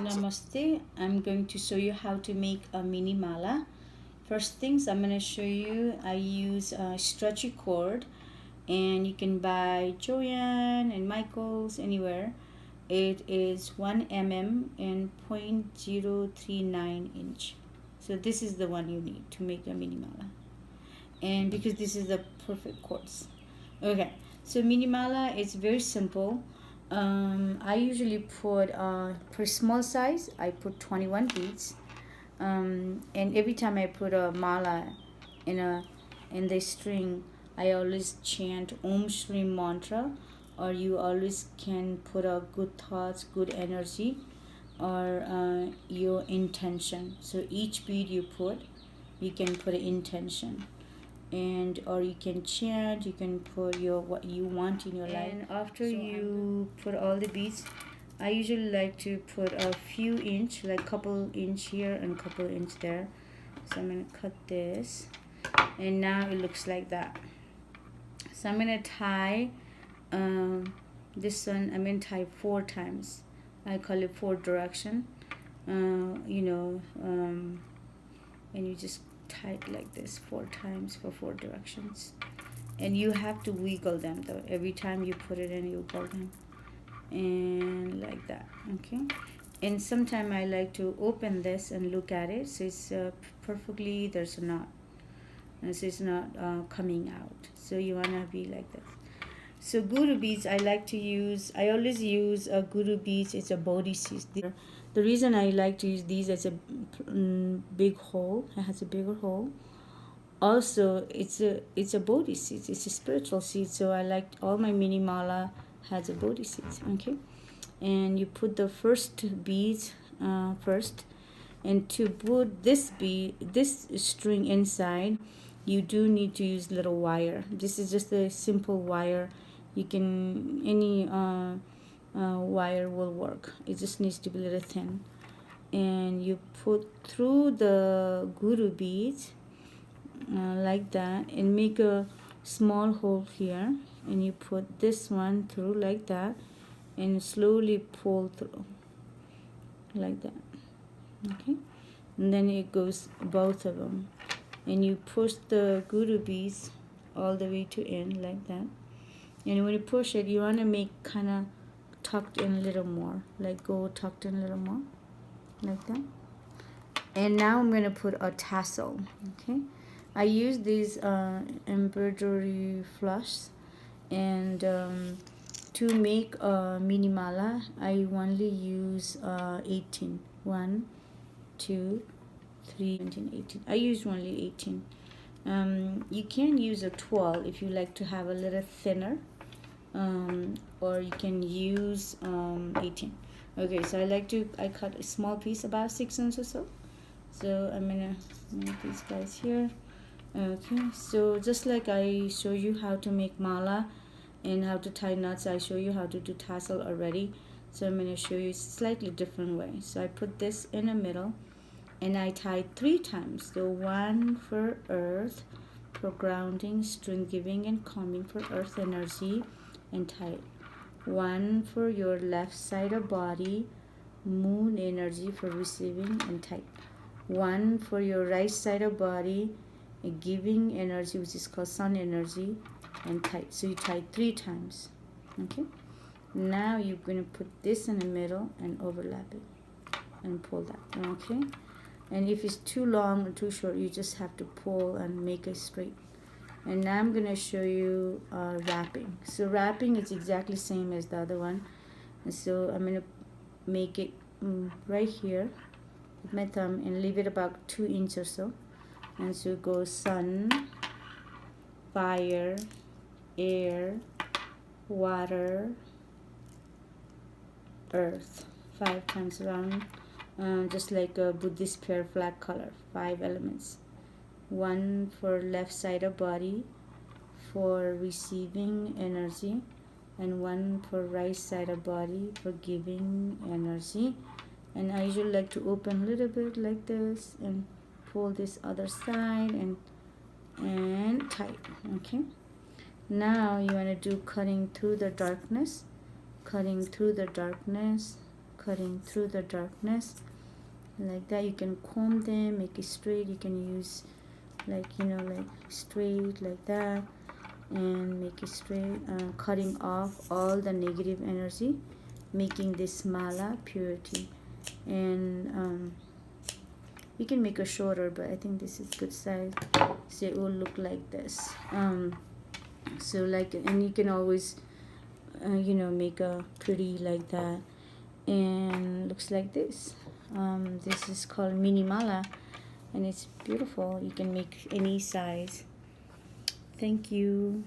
Namaste. I'm going to show you how to make a mini mala. First things I'm going to show you, I use a stretchy cord, and you can buy Joann and Michael's anywhere. It is 1 mm and 0.039 inch. So this is the one you need to make a mini mala, and because this is the perfect cords. Okay, so mini mala is very simple. I usually put for small size I put 21 beads, and every time I put a mala in the string, I always chant Om Shri mantra, or you always can put a good thoughts, good energy, or your intention. So each bead you put, you can put an intention, and or you can chant, you can put your what you want in your life. And after you put all the beads, I usually like to put a few inch, like couple inch here and couple inch there. So I'm gonna cut this, and now it looks like that. So I'm gonna tie this one. I'm gonna tie 4 times. I call it 4 direction. And you just tie it like this 4 times for 4 directions, and you have to wiggle them though. Every time you put it in, you wiggle them, and like that. Okay, and sometime I like to open this and look at it, so it's perfectly, there's a knot, and so it's not coming out. So you want to be like this. So guru beads, I always use guru beads. It's a bodhi seeds. The reason I like to use these, it's a big hole. It has a bigger hole. Also, it's a bodhi seeds. It's a spiritual seed. So I like all my mini mala has a bodhi seeds. Okay, and you put the first beads first, and to put this string inside, you do need to use little wire. This is just a simple wire. You can any wire will work. It just needs to be a little thin, and you put through the guru beads like that, and make a small hole here, and you put this one through like that, and slowly pull through like that. Okay, and then it goes both of them, and you push the guru beads all the way to end like that. And when you push it, you want to make kind of tucked in a little more, like go tucked in a little more like that. And now I'm going to put a tassel. Okay, I use these embroidery flush, and to make a mini mala, I only use 18. 1, 2, 3, 18. I use only 18. You can use a 12 if you like to have a little thinner, or you can use 18. Okay, so I cut a small piece, about 6 inches or so. So I'm gonna make these guys here. Okay, so just like I show you how to make mala and how to tie knots, I show you how to do tassel already. So I'm gonna show you slightly different way. So I put this in the middle, and I tie 3 times. So 1 for earth, for grounding, strength giving and calming for earth energy, and tie it. 1 for your left side of body, moon energy for receiving, and tie. 1 for your right side of body, giving energy, which is called sun energy, and tie. So you tie 3 times. Okay, now you're going to put this in the middle and overlap it and pull that. Okay, and if it's too long or too short, you just have to pull and make it straight. And now I'm going to show you wrapping. So wrapping is exactly same as the other one, and so I'm going to make it right here with my thumb and leave it about 2 inches or so. And so it goes sun, fire, air, water, earth, 5 times around, just like a Buddhist prayer flag color, 5 elements. 1 for left side of body for receiving energy, and 1 for right side of body for giving energy. And I usually like to open a little bit like this and pull this other side and tight. Okay, now you want to do cutting through the darkness, cutting through the darkness, cutting through the darkness like that. You can comb them, make it straight. You can use like, you know, like straight like that, and make it straight, cutting off all the negative energy, making this mala purity. And you can make a shorter, but I think this is good size, so it will look like this. So like, and you can always you know, make a pretty like that, and looks like this. This is called mini mala, and it's beautiful. You can make any size. Thank you.